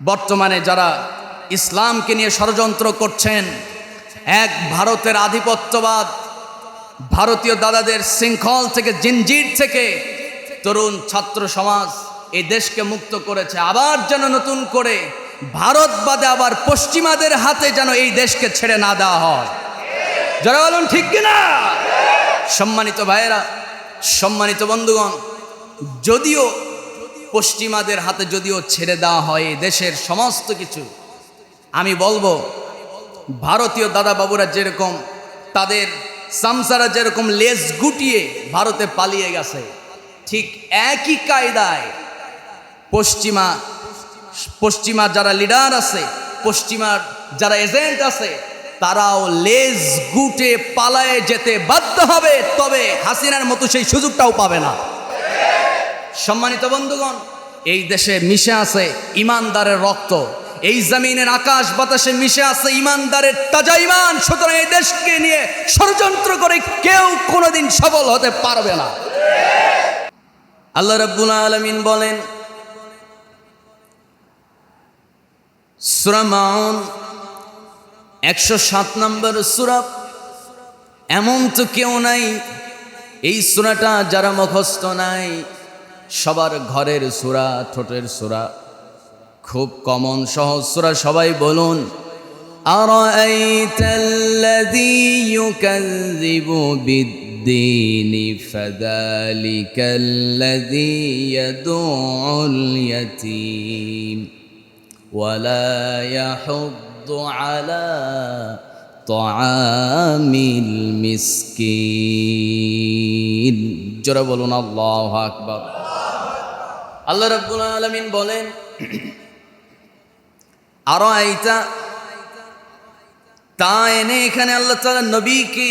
বর্তমানে যারা ইসলামকে নিয়ে ষড়যন্ত্র করছেন, এক ভারতের আধিপত্যবাদ, ভারতীয় দাদাদের শৃঙ্খল থেকে, জিনজির থেকে তরুণ ছাত্র সমাজ এই দেশকে মুক্ত করেছে। আবার যেন নতুন করে ভারত বাদে আবার পশ্চিমাদের হাতে যেন এই দেশকে ছেড়ে না দেওয়া হয়। যারা বলুন ঠিক কিনা? সম্মানিত ভাইয়েরা, সম্মানিত বন্ধুগণ, যদিও পশ্চিমাদের হাতে যদিও ছেড়ে দেওয়া হয় এই দেশের সমস্ত কিছু, আমি বলবো ভারতীয় দাদা বাবুরা যেরকম তাদের সামসারা যেরকম লেজ গুটিয়ে ভারতে পালিয়ে গেছে, ঠিক একই কায়দায় পশ্চিমা যারা লিডার আছে, পশ্চিমার যারা এজেন্ট আছে, তারাও লেজ গুটে পালায়ে যেতে বাধ্য হবে, তবে হাসিনার মতো সেই সুযোগটাও পাবে না। সম্মানিত বন্ধুগণ, এই দেশে মিশে আছে ইমানদারের রক্ত, এই জমিনের আকাশ বাতাসে মিশে আছে ইমানদারের তাজা ইমান। সুতরাং এই দেশকে নিয়ে ষড়যন্ত্র করে কেউ কোনোদিন সফল হতে পারবে না। আল্লাহ রাব্বুল আলামিন বলেন, সূরা মাউন 107 নম্বর সূরা। এমন তো কেউ নাই এই সূরাটা যারা মুখস্থ নাই, সবার ঘরের সূরা, ঠোঁটের সূরা, খুব কমন সহজ সূরা। সবাই বলুন, আরাআইতাল্লাযী ইউকাযযিবু বিদ্দীনি ফাযালিকাল্লাযী ইয়াদউল ইয়াতীম ওয়ালা ইয়াহুদ্দু আলা তাআমিল মিসকিন। জোরে বলুন আল্লাহু আকবার। আল্লাহ রাব্বুল আলামিন বলেন, আরো আইতা তা এনে এখানে আল্লাহ তাআলা নবীকে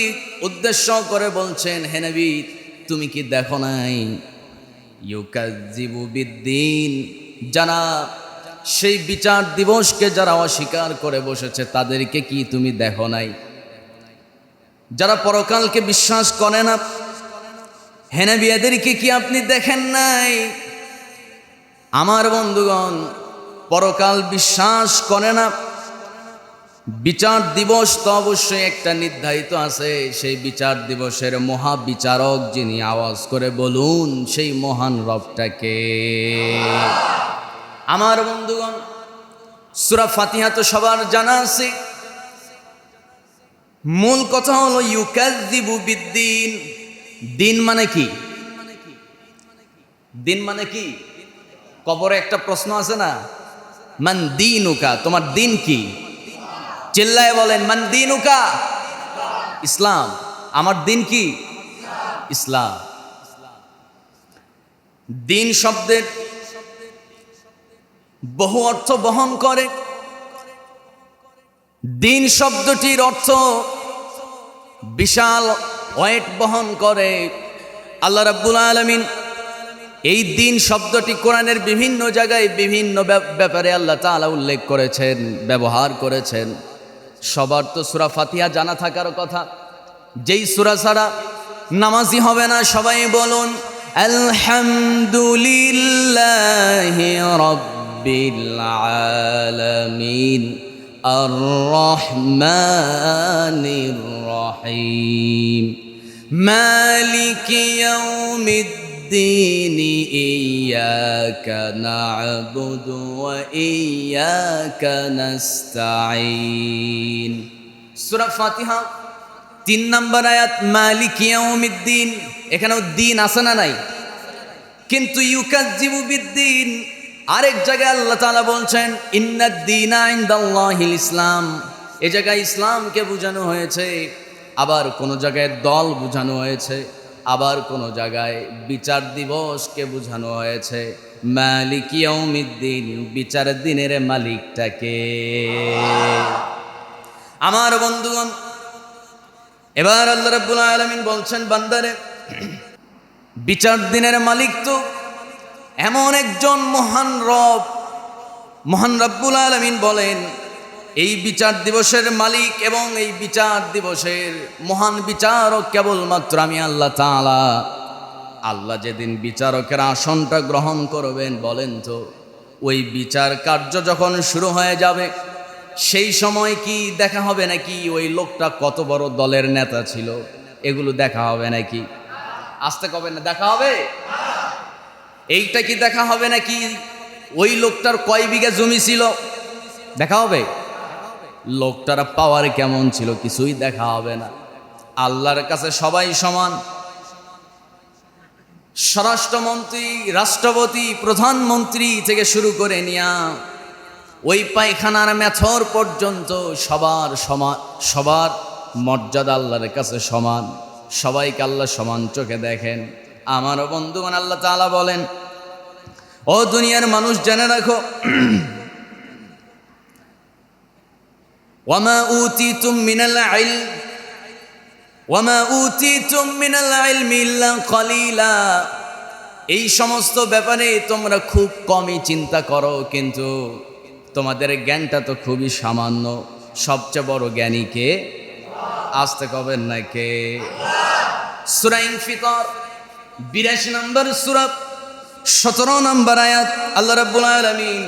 উদ্দেশ্য করে বলছেন, হে নবী তুমি কি দেখো নাই, ইউকাযযিবু বিদ্দীন, যারা সেই বিচার দিবসকে যারা অস্বীকার করে বসেছে তাদেরকে কি তুমি দেখো নাই? যারা পরকালকে বিশ্বাস করে না, হে নবী এদেরকে কি আপনি দেখেন নাই? আমার বন্ধুগণ, পরকাল বিশ্বাস করে না, বিচার দিবস তো অবশ্যই একটা নির্ধারিত আছে। সেই বিচার দিবসের মহাবিচারক যিনি, আওয়াজ করে বলুন সেই মহান রবটাকে। আমার বন্ধুগণ, সূরা ফাতিহা তো সবার জানা আছে। মূল কথা হলো ইউকাযযিবু বিদ্দীন। দিন মানে কি? দিন মানে কি? কবরে একটা প্রশ্ন আছে না, মান দীনুকা, তোমার দিন কি? চিল্লায় বলেন, মান দীনুকা? ইসলাম। আমার দিন কি? ইসলাম। দিন শব্দের বহু অর্থ বহন করে। দিন শব্দটির অর্থ বিশাল ওয়েট বহন করে। আল্লাহ রাব্বুল আলামিন এই দিন শব্দটি কোরআনের বিভিন্ন জায়গায় বিভিন্ন ব্যাপারে আল্লাহ তাআলা উল্লেখ করেছেন, ব্যবহার করেছেন। সবার তো সূরা ফাতিহা জানা থাকার কথা। যেই সূরা ছাড়া নামাজি হবে না, সবাই বলুন আলহামদুলিল্লাহি রাব্বিল আলামিন আর রহমানির রহিম মালিকি ইয়াউমিদ্দিন ইয়্যাকা না'বুদু ওয়া ইয়্যাকা নাস্তাঈন। সূরা ফাতিহা 3 নম্বর আয়াত, মালিকি ইয়াউমিদ্দিন। এখানেও দিন আছে না নাই? কিন্তু ইউকাযযিবু বিদ্দীন আরেক জায়গায় আল্লাহ তাআলা বলছেন, ইন্নাদ দীনা ইনদাল্লাহিল ইসলাম। এ জায়গায় ইসলামকে বোঝানো হয়েছে, আবার কোন জায়গায় দল বোঝানো হয়েছে, আবার কোন জায়গায় বিচার দিবসকে বোঝানো হয়েছে। মালিকি ইয়াউমিদ্দিন, বিচারের দিনের মালিকটাকে। আমার বন্ধুগণ, এবার আল্লাহ রাব্বুল আলামিন বলছেন, বান্দারে বিচার দিনের মালিক তো এমন একজন মহান রব। মহান রব্বুল আলামিন বলেন, এই বিচার দিবসের মালিক এবং এই বিচার দিবসের মহান বিচারক কেবলমাত্র আমি আল্লাহ তাআলা। আল্লাহ যেদিন বিচারকের আসনটা গ্রহণ করবেন, বলেন তো ওই বিচার কার্য যখন শুরু হয়ে যাবে সেই সময় কি দেখা হবে নাকি ওই লোকটা কত বড় দলের নেতা ছিল, এগুলো দেখা হবে নাকি? আসতে কবে না দেখা হবে? এইটা কি দেখা হবে নাকি ওই লোকটার কয় বিঘা জমি ছিল দেখা হবে? লোকটার পাওয়ার কেমন ছিল কিছুই দেখা হবে না। আল্লাহর কাছে সবাই সমান। স্বরাষ্ট্রমন্ত্রী, রাষ্ট্রপতি, প্রধানমন্ত্রী থেকে শুরু করে নিয়া ওই পায়খানার মেথর পর্যন্ত সবার মর্যাদা আল্লাহর কাছে সমান। সবাইকে আল্লাহ সমান চোখে দেখেন। আমার বন্ধুগণ, আল্লাহ তাআলা বলেন, ও দুনিয়ার মানুষ জেনে রাখো, ওয়ামা উতিতুম মিনাল ইলমি ইল্লা কলিলা। এই সমস্ত ব্যাপারে তোমরা খুব কমই চিন্তা করো, কিন্তু তোমাদের জ্ঞানটা তো খুবই সামান্য। সবচেয়ে বড় জ্ঞানী কে? আসতে কবেন না কে? সূরা ইনফিতার 82 নম্বর সূরা 17 নম্বর আয়াত। আল্লাহ রাব্বুল আলামিন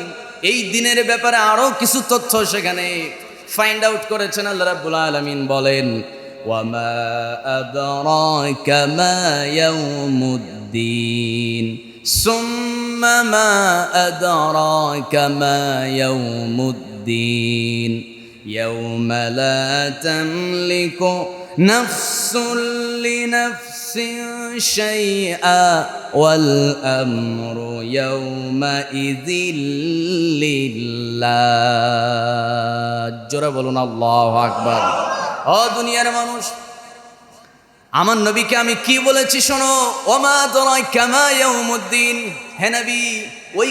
এই দিনের ব্যাপারে আরো কিছু তথ্য সেখানে ফাইন্ড আউট করেছেন। আল্লাহ রাব্বুল আলামিন বলেন, ওয়ামা আদরাকা মা ইয়াউমুদ্দিন সুম্মা মা আদরাকা মা ইয়াউমুদ্দিন ইয়াউমা লা তামলিকু নাফসুন লিনাফসিন শাইআ ওয়াল আমরু ইয়াউমাইযিল লিল্লাহ। জোরে বলুন আল্লাহু আকবার। ও দুনিয়ার মানুষ, আমার নবীকে আমি কি বলেছি শোনো। ওমা আদরাকা মা ইয়াউমুদ্দিন। হে নবী, ওই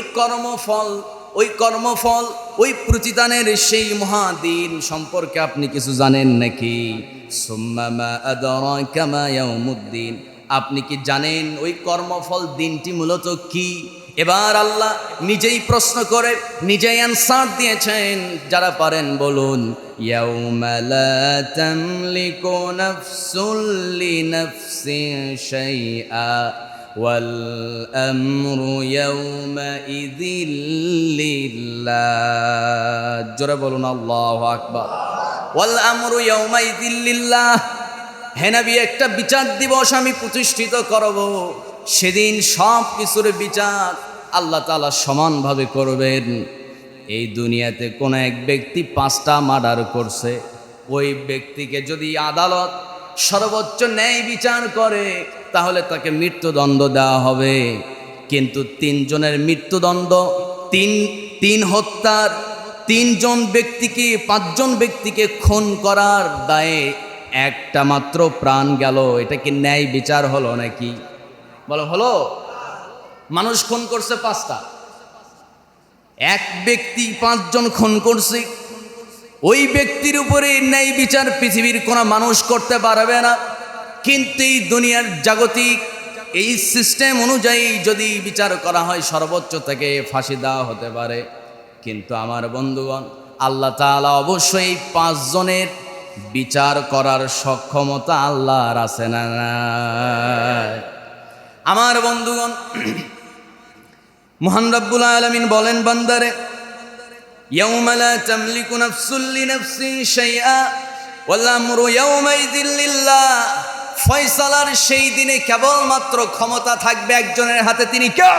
কর্মফল ওই প্রতিদানের সেই মহাদিন সম্পর্কে আপনি কিছু জানেন নাকি? সুম্মা মা আদরাকা মা ইয়াউমুদ্দিন। আপনি কি জানেন ওই কর্মফল দিনটি মূলত কি? এবার আল্লাহ নিজেই প্রশ্ন করে নিজেই অ্যানসার দিয়েছেন। যারা পারেন বলুন, ইয়াউমা লা তামলিকু নাফসুন লিনাফসিন শাইআ ওয়াল আমরু ইয়াউমাইযিল লিল্লাহ। জোরে বলুন আল্লাহু আকবার। ওয়াল আমরু ইয়াউমাইযিল লিল্লাহ। হে নবী, একটা বিচার দিবস আমি প্রতিষ্ঠিত করব। সেদিন সব কিছুর বিচার আল্লাহ তাআলা সমানভাবে করবেন। এই দুনিয়াতে কোনো এক ব্যক্তি 5টা মার্ডার করছে, ওই ব্যক্তিকে যদি আদালত সর্বোচ্চ ন্যায় বিচার করে তাহলে তাকে মৃত্যুদণ্ড দেওয়া হবে। কিন্তু 3 জনের মৃত্যুদণ্ড, তিন হত্যার 3 জন ব্যক্তিকে 5 জন ব্যক্তিকে খুন করার দায়ে একটা মাত্র প্রাণ গেল। এটা কি ন্যায় বিচার হলো নাকি? বলো হলো? মানুষ খুন করছে 5টা, এক ব্যক্তি 5 জন খুন করছে। ওই ব্যক্তির উপরে ন্যায় বিচার পৃথিবীর কোনো মানুষ করতে পারবে না। কিন্তু এই দুনিয়ার জাগতিক এই সিস্টেম অনুযায়ী যদি বিচার করা হয় সর্বোচ্চ থেকে ফাঁসি দেওয়া হতে পারে। কিন্তু আমার বন্ধুগণ, আল্লাহ তাআলা অবশ্যই 5 জনের বিচার করার সক্ষমতা আল্লাহর আছে না? আমার বন্ধুগণ, মহান রব্বুল আলামিন বলেন বান্দারে, ইয়াউমা লা তামলিকু নাফসুন লিনাফসিন শাইআ ওয়াল আমরু ইয়াউমাইযিল লিল্লাহ। ফয়সালার সেই দিনে কেবলমাত্র ক্ষমতা থাকবে একজনের হাতে, তিনি কে?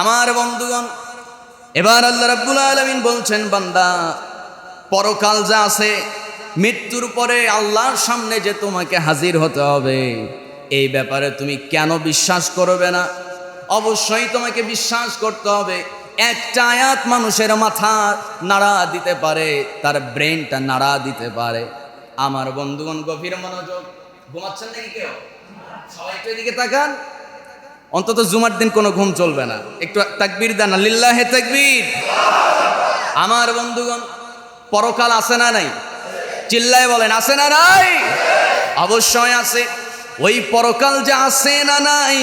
আমার বন্ধুগণ, এবার আল্লাহ রাব্বুল আলামিন বলছেন, বান্দা, পরকাল যা আছে, মৃত্যুর পরে আল্লাহর সামনে যে তোমাকে হাজির হতে হবে, এই ব্যাপারে তুমি কেন বিশ্বাস করবে না? অবশ্যই তোমাকে বিশ্বাস করতে হবে। একটা আয়াত মানুষের মাথা নাড়া দিতে পারে, তার ব্রেনটা নাড়া দিতে পারে। আমার বন্ধুগণ, গভীর মনোযোগ। ঘুমাচ্ছেন নাকি কেউ? সবাই একটু এদিকে তাকান। অন্তত জুমার দিন কোনো ঘুম চলবে না। একটু তাকবীর দেন, লিল্লাহে তাকবীর। আমার বন্ধুগণ, পরকাল আছে না নাই? চিল্লায় বলেন, আছে না নাই? অবশ্যই আছে। ওই পরকাল যে আছে না নাই,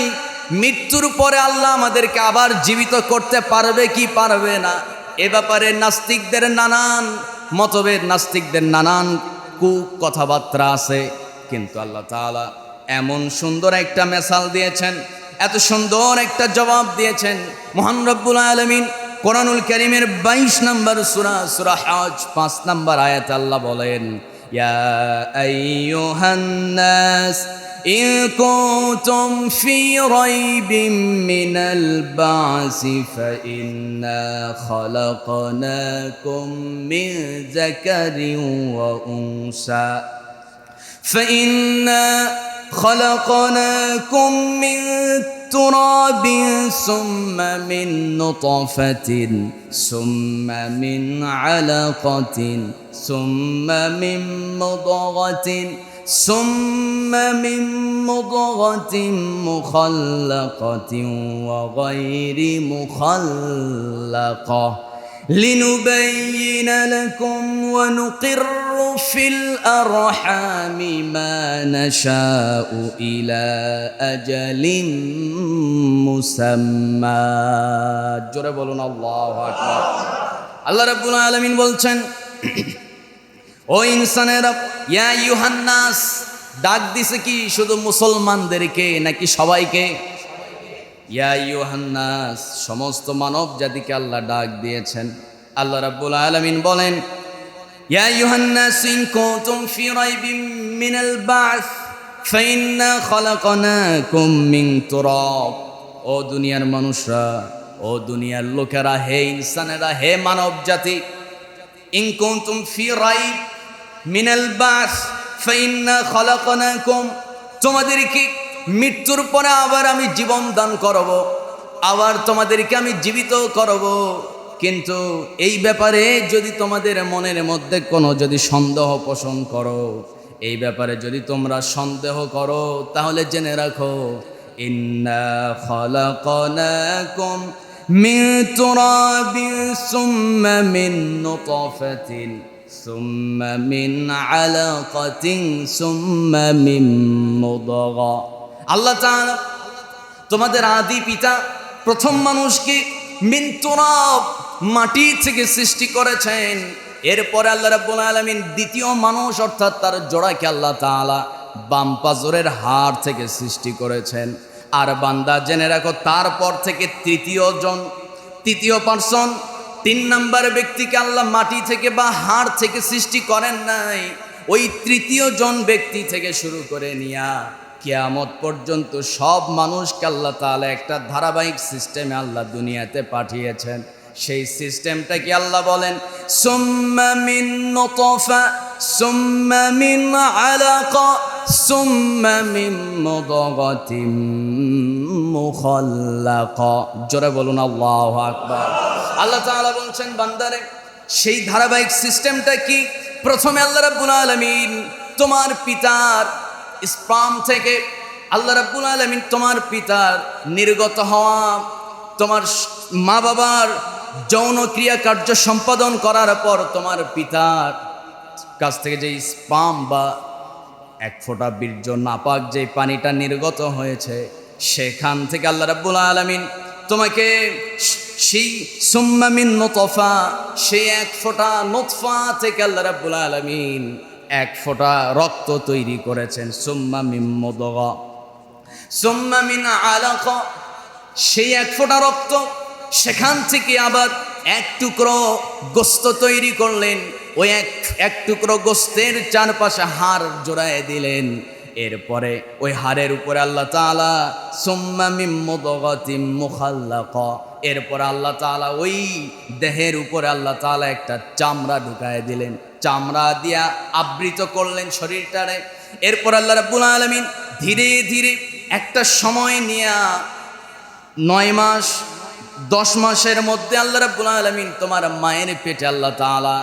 মৃত্যুর পরে আল্লাহ আমাদেরকে আবার জীবিত করতে পারবে কি পারবে না, এ ব্যাপারে নাস্তিকদের নানান মতভেদ, নাস্তিকদের নানান কথাবার্তা আছে। কিন্তু আল্লাহ তাআলা এমন সুন্দর একটা মেসাল দিয়েছেন, এত সুন্দর একটা জবাব দিয়েছেন মহান রব্বুল আলামিন। কোরআনুল কারীমের 22 নম্বর সূরা, সূরা হজ 5 নম্বর আয়াতে আল্লাহ বলেন, ইয়া আইয়ুহান নাস ইন কুনতুম ফি রাইবিম মিনাল বা'সি ফাইন্না খালাকনাকুম মিন যাকারিন ওয়া উনসা فإنا خلقناكم من تراب ثم من نطفة ثم من علقة ثم من مضغة ثم من مضغة مخلقة وغير مخلقة لنبين لكم ونقر في الأرحام ما نشاء إلى أجل مسمى জোরে বলুন আল্লাহু আকবার। আল্লাহ রাব্বুল আলামিন বলছেন, ও ইনসানেরা, ইয়া আইয়ুহান নাস, ডাক দিছে কি শুধু মুসলমানদেরকে নাকি সবাইকে? ইয়া আইয়ুহান নাস, সমস্ত মানব জাতিকে আল্লাহ ডাক দিয়েছেন। আল্লাহ রাব্বুল আলামিন বলেন, ইয়া আইয়ুহান নাস ইন কুনতুম ফি রাইবিম মিনাল বা'স ফাইন্না খালাকনাকুম মিন তুরাব। ও দুনিয়ার মানুষরা, ও দুনিয়ার লোকেরা, হে ইনসানেরা, হে মানব জাতি, ইন কুনতুম ফি রাইব মিনাল বা'স ফাইন্না খালাকনাকুম, তোমাদেরকে মৃত্যুর পরে আবার আমি জীবন দান করব, আবার তোমাদেরকে আমি জীবিত করব। কিন্তু এই ব্যাপারে যদি তোমাদের মনের মধ্যে কোনো যদি সন্দেহ পোষণ করো, এই ব্যাপারে যদি তোমরা সন্দেহ করো, তাহলে জেনে রাখো, ইন্না খালাকনাকুম মিন তুরাবিন সুম্মা মিন নুতফাতিন সুম্মা মিন আলাকাতিন সুম্মা মিন মুদগা। আল্লাহ তাআলা তোমাদের আদি পিতা প্রথম মানুষকে মিন তুরাব, মাটি থেকে সৃষ্টি করেছেন। এরপরে আল্লাহ রাব্বুল আলামিন দ্বিতীয় মানুষ অর্থাৎ তার জোড়াকে আল্লাহ তাআলা বাম পাজরের হাড় থেকে সৃষ্টি করেছেন। আর বান্দা জেনে রাখো, তারপর থেকে তৃতীয় পার্সন, 3 নম্বর ব্যক্তিকে আল্লাহ মাটি থেকে বা হাড় থেকে সৃষ্টি করেন নাই। ওই তৃতীয় জন ব্যক্তি থেকে শুরু করে নিয়া কিয়ামত পর্যন্ত সব মানুষকে আল্লাহ তাআলা একটা ধারাবাহিক সিস্টেমে আল্লাহ দুনিয়াতে পাঠিয়েছেন। সেই সিস্টেমটা কি আল্লাহ বলেন, সুম্মা মিন নুতফা সুম্মা মিন আলাকা সুম্মা মিন মুদগাতিন মুখাল্লাকা। জোরে বলুন আল্লাহু আকবার। আল্লাহ তাআলা বলছেন, বান্দারে, সেই ধারাবাহিক সিস্টেমটা কি? প্রথমে আল্লাহ রাব্বুল আলামিন তোমার পিতার স্পার্ম থেকে, আল্লাহ রাব্বুল আলামিন তোমার পিতার নির্গত হওয়া, তোমার মা বাবার যৌন ক্রিয়া কার্য সম্পাদন করার পর তোমার পিতার কাছ থেকে যে স্পার্ম বা এক ফোঁটা বীর্য নাপাক যে পানিটা নির্গত হয়েছে, সেখান থেকে আল্লাহ রাব্বুল আলামিন তোমাকে সেই সুম্মা মিন নুতফা, সেই এক ফোঁটা নুতফা থেকে আল্লাহ রাব্বুল আলামিন এক ফোঁটা রক্ত তৈরি করেছেন। সুম্মা মিন মুদগা সুম্মা মিন আলাকা, সেই এক ফোঁটা রক্ত, সেখান থেকে আবার এক টুকরো গোস্ত তৈরি করলেন। ওই এক টুকরো গোস্তের চারপাশে হাড় জোড়ায় দিলেন। এরপরে ওই হাড়ের উপরে আল্লাহ তাআলা সুম্মা মিন মুদগাতিন মুখাল্লাকা, এরপর আল্লাহ তাআলা ওই দেহের উপরে আল্লাহ তাআলা একটা চামড়া ঢুকায় দিলেন, চামড়া দিয়া আবৃত করলেন শরীরটারে। এরপর আল্লাহ রাব্বুল আলামিন ধীরে ধীরে একটা সময় নিয়ে 9 মাস 10 মাসের মধ্যে আল্লাহ রাব্বুল আলামিন তোমার মায়ের পেটে আল্লাহ তাআলা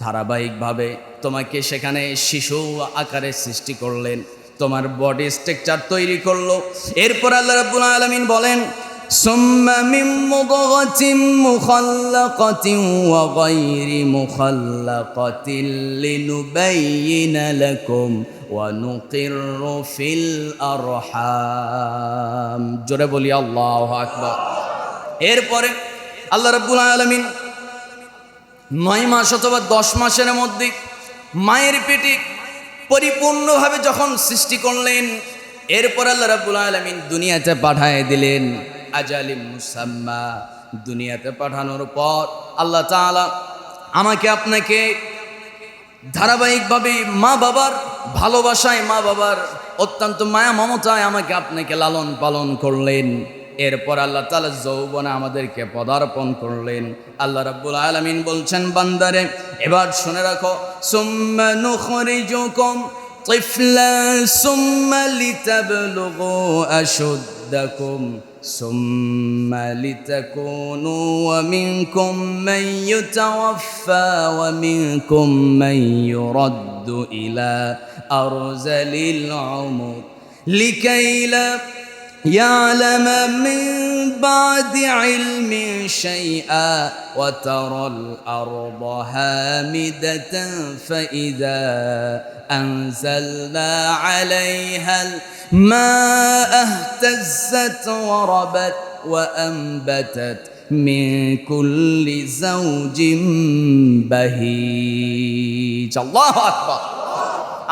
ধারাবাহিকভাবে তোমাকে সেখানে শিশু আকারে সৃষ্টি করলেন, তোমার বডি স্ট্রাকচার তৈরি করলো। এরপর আল্লাহ রাব্বুল আলামিন বলেন, সুম্মা মিন মুদগাতিন মুখাল্লাকাতিন ওয়া গায়রি মুখাল্লাকাতিন লিনুবাইয়িনা লাকুম ওয়া নুকিররু ফিল আরহাম। জোরে বলি আল্লাহু আকবার। এরপরে আল্লাহ রাব্বুল আলামিন 9 মাস অথবা 10 মাসের মধ্যে মায়ের পেটে পরিপূর্ণভাবে যখন সৃষ্টি করলেন, এরপর আল্লাহ রাব্বুল আলামিন দুনিয়াতে পাঠায় দিলেন আজালিম মুসাম্মা। দুনিয়াতে পাঠানোর পর আল্লাহ তাআলা আমাকে আপনাকে ধারাবাহিকভাবে মা বাবার ভালোবাসায়, মা বাবার অত্যন্ত মায়া মমতায় আমাকে আপনাকে লালন পালন করলেন। এরপর আল্লাহ তাআলা যৌবনে আমাদেরকে পদার্পণ করলেন। আল্লাহ রাব্বুল আলামিন বলছেন, বান্দারে এবার শুনে রাখো, সুম্মা নুখরিজুকুম তিফলান সুম্মা লিতাবলুগু আশুদ্দাকুম সুম্মা লিতাকুনু ওয়া মিনকুম মান ইউতাওয়াফা ওয়া মিনকুম মান ইউরাদ্দু ইলা আরযালিল উমুর লিকাইলা يعلم من بعد علم شيئا وترى الأرض هامدة فإذا أنزلنا عليها الماء اهتزت وربت وأنبتت من كل زوج بهيج الله أكبر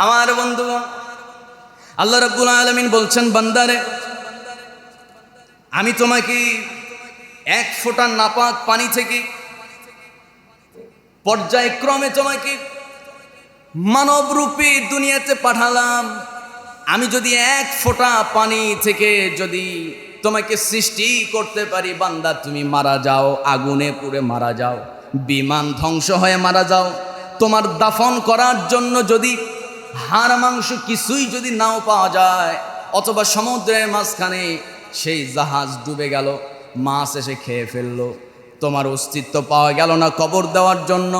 আমার বন্ধুগণ, আল্লাহ রাব্বুল আলামিন বলছেন, বান্দারে আমি তোমাকে এক ফোঁটা নাপাক পানি থেকে পর্যায়ক্রমে তোমাকে মানব রূপে দুনিয়াতে পাঠালাম। আমি যদি এক ফোঁটা পানি থেকে যদি তোমাকে সৃষ্টি করতে পারি, বান্দা তুমি মারা যাও, আগুনে পুড়ে মারা যাও, বিমান ধ্বংস হয়ে মারা যাও, তোমার দাফন করার জন্য যদি হাড় মাংস কিছুই যদি নাও পাওয়া যায়, অথবা সমুদ্রের মাঝখানে সেই জাহাজ ডুবে গেল, মাছ এসে খেয়ে ফেললো, তোমার অস্তিত্ব পাওয়া গেল না কবর দেওয়ার জন্য।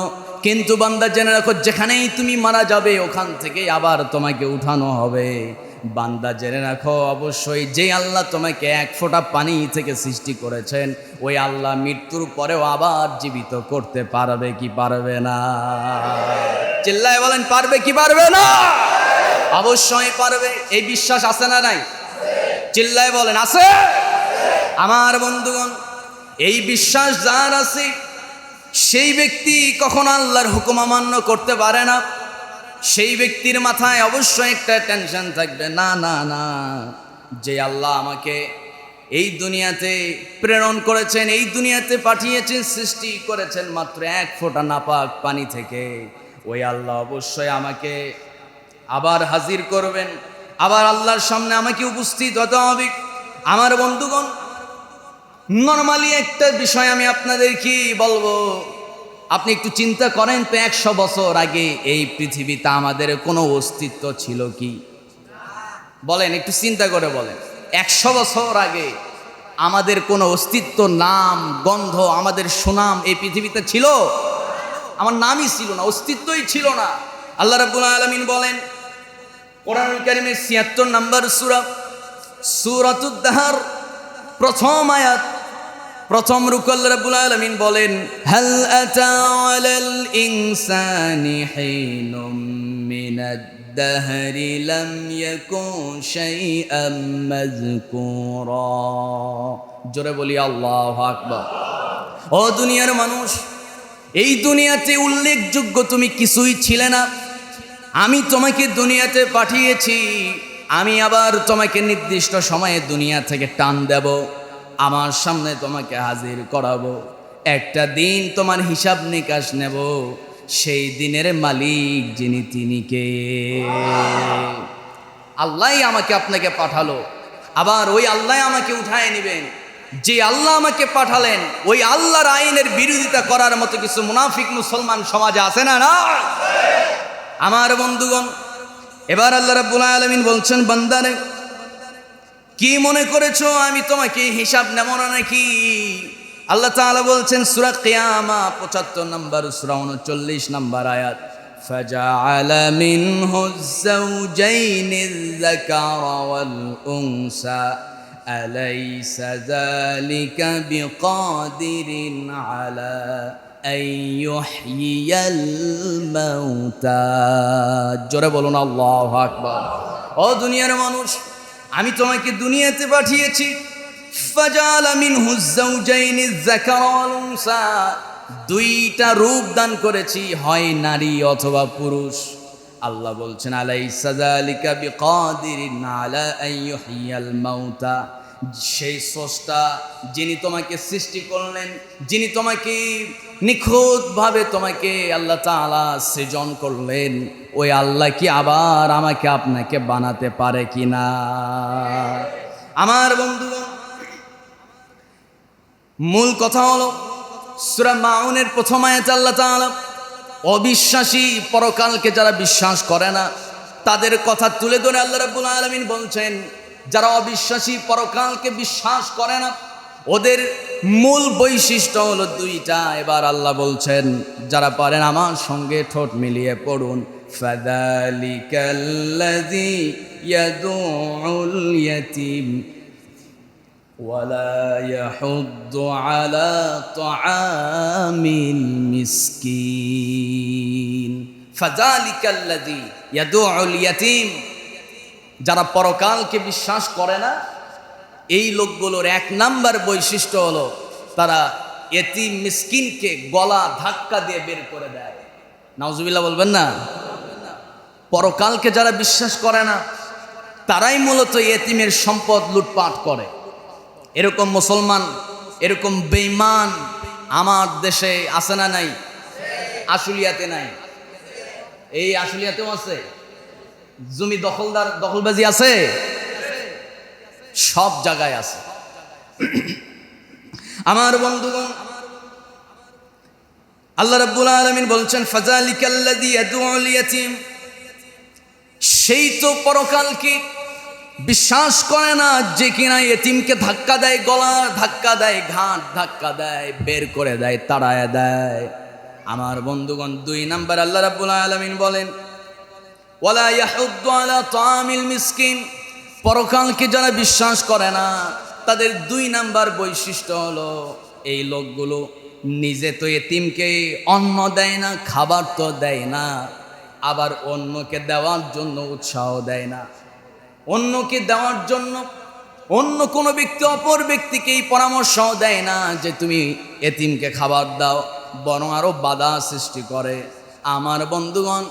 কিন্তু বান্দা জেনে রাখো, যেখানেই তুমি মারা যাবে ওখান থেকেই আবার তোমাকে উঠানো হবে। বান্দা জেনে রাখো, অবশ্যই যে আল্লাহ তোমাকে এক ফোঁটা পানি থেকে সৃষ্টি করেছেন, ওই আল্লাহ মৃত্যুর পরেও আবার জীবিত করতে পারবে কি পারবে না? চিল্লায় বলেন, পারবে কি পারবে না? অবশ্যই পারবে। এই বিশ্বাস আছে না নাই? চিল্লায় বলেন, আছে? আমার বন্ধুগণ, এই বিশ্বাস যার আছে সেই ব্যক্তি কখনো আল্লাহর হুকুম অমান্য করতে পারে না। সেই ব্যক্তির মাথায় অবশ্যই একটা টেনশন থাকবে, না না না, যে আল্লাহ আমাকে এই দুনিয়াতে প্রেরণ করেছেন, এই দুনিয়াতে পাঠিয়েছেন, সৃষ্টি করেছেন মাত্র এক ফোঁটা নাপাক পানি থেকে, ওই আল্লাহ অবশ্যই আমাকে আবার হাজির করবেন, আবার আল্লাহর সামনে আমাকে উপস্থিত হতে হবে। আমার বন্ধুগণ, নরমালি একটা বিষয় আমি আপনাদের কি বলবো, আপনি একটু চিন্তা করেন তো, 100 বছর আগে এই পৃথিবীতে আমাদের কোনো অস্তিত্ব ছিল কি? বলেন, একটু চিন্তা করে বলেন, 100 বছর আগে আমাদের কোনো অস্তিত্ব, নাম, গন্ধ, আমাদের সুনাম এই পৃথিবীতে ছিল? আমার নামই ছিল না, অস্তিত্বই ছিল না। আল্লাহ রাব্বুল আলামিন বলেন কোরআনুল কারীমের ৭৬ নম্বর সূরা, সূরাতুদ দাহর প্রথম আয়াত, প্রথম রুকু, আল্লাহ রাব্বুল আলামিন বলেন, হাল আতা আলাল ইনসানি হিনুম মিনাদ দাহরি লাম ইয়াকুন শাইআম মাযকুরা। জোরে বলি আল্লাহু আকবার। ও দুনিয়ার মানুষ, এই দুনিয়াতে উল্লেখযোগ্য তুমি কিছুই ছিলে না। আমি তোমাকে দুনিয়াতে পাঠিয়েছি, আমি আবার তোমাকে নির্দিষ্ট সময়ে দুনিয়া থেকে টান দেব, আমার সামনে তোমাকে হাজির করাবো। একটা দিন তোমার হিসাব নিকাশ নেব, সেই দিনের মালিক যিনি, তিনি কে? আল্লাহই আমাকে আপনাকে পাঠালো, আবার ওই আল্লাহ আমাকে উঠায় নেবেন। যে আল্লাহ আমাকে পাঠালেন, ওই আল্লাহর আইনের বিরোধিতা করার মতো কিছু মুনাফিক মুসলমান সমাজে আছে না? না। আমার বন্ধুগণ, এবার আল্লাহ রাব্বুল আলামিন বলছেন, বান্দারে কি মনে করেছো আমি তোমাকে হিসাব নেব না নাকি? আল্লাহ তাআলা বলছেন সূরা কিয়ামা ৭৫ নম্বর সূরা ৩৯ নম্বর আয়াত, ফাজআলা মিনহু যাওজাইনিজ যাকারা ওয়াল উনসা আলাইসা যালিকা বিকাদিরিন আলা আইয়ুহইয়াল মাউতা। জোরে বলুন আল্লাহু আকবার। ও দুনিয়ার মানুষ, আমি তোমাকে দুনিয়াতে পাঠিয়েছি, ফাজালা মিনহু যাওজাইনি যাকারা ওয়াল উনসা, দুইটা রূপ দান করেছি, হয় নারী অথবা পুরুষ। আল্লাহ বলছেন আলাইসা যালিকা বিকাদিরিন আলা আন ইউহিয়াল মাউতা, সেই স্রষ্টা যিনি তোমাকে সৃষ্টি করলেন, যিনি তোমাকে নিখুঁতভাবে তোমাকে আল্লাহ তাআলা সৃজন করলেন, ওই আল্লাহ কি আবার আমাকে আপনাকে বানাতে পারে কিনা? আমার বন্ধুগণ, মূল কথা হলো সূরা মাউনের প্রথম আয়াতে আল্লাহ তাআলা অবিশ্বাসী, পরকালকে যারা বিশ্বাস করে না তাদের কথা তুলে ধরে আল্লাহ রাব্বুল আলামিন বলছেন, যারা অবিশ্বাসী, পরকালকে বিশ্বাস করে না, ওদের মূল বৈশিষ্ট্য হলো দুইটা। এবার আল্লাহ বলছেন, যারা পারেন আমার সঙ্গে ঠোঁট মিলিয়ে পড়ুন, ফাযালিকাল্লাযী ইয়াদুউল ইয়াতীম ওয়ালা ইয়াহুদ্দু আলা তুআমিল মিসকিন। ফাযালিকাল্লাযী ইয়াদুউল ইয়াতীম, যারা পরকালকে বিশ্বাস করে না, এই লোকগুলোর এক নাম্বার বৈশিষ্ট্য হলো তারা এতিম মিসকিনকে গলা ধাক্কা দিয়ে বের করে দেয়। নাউজুবিল্লাহ বলবেন না? পরকালকে যারা বিশ্বাস করে না তারাই মূলত এতিমের সম্পদ লুটপাট করে। এরকম মুসলমান, এরকম বেঈমান আমার দেশে আছে না নাই? আশুলিয়াতে নাই? এই আশুলিয়াতেও আছে। জমি দখলবাজি আছে, সব জায়গায় আছে। আমার বন্ধুগণ, আল্লাহ রাব্বুল আলামিন বলছেন, ফাযালিকাল্লাযী ইয়াদুউল ইয়াতীম, সেই তো পরকালকে বিশ্বাস করে না যে কিনা এতিমকে ধাক্কা দেয়, গলা ধাক্কা দেয়, ঘাট ধাক্কা দেয়, বের করে দেয়, তাড়ায় দেয়। আমার বন্ধুগণ, 2 নাম্বার আল্লাহ রাব্বুল আলামিন বলেন, ওয়ালা ইয়াহুদ্দু আলা তুআমিল মিসকিন, পরকালকে যারা বিশ্বাস করে না তাদের 2 নাম্বার বৈশিষ্ট্য হলো, এই লোকগুলো নিজে তো এতিমকে অন্ন দেয় না, খাবার তো দেয় না, আবার অন্যকে দেওয়ার জন্য উৎসাহ দেয় না। অন্যকে দেওয়ার জন্য অন্য কোনো ব্যক্তি অপর ব্যক্তিকে এই পরামর্শ দেয় না যে তুমি এতিমকে খাবার দাও, বরং আরও বাধা সৃষ্টি করে। আমার বন্ধুগণ,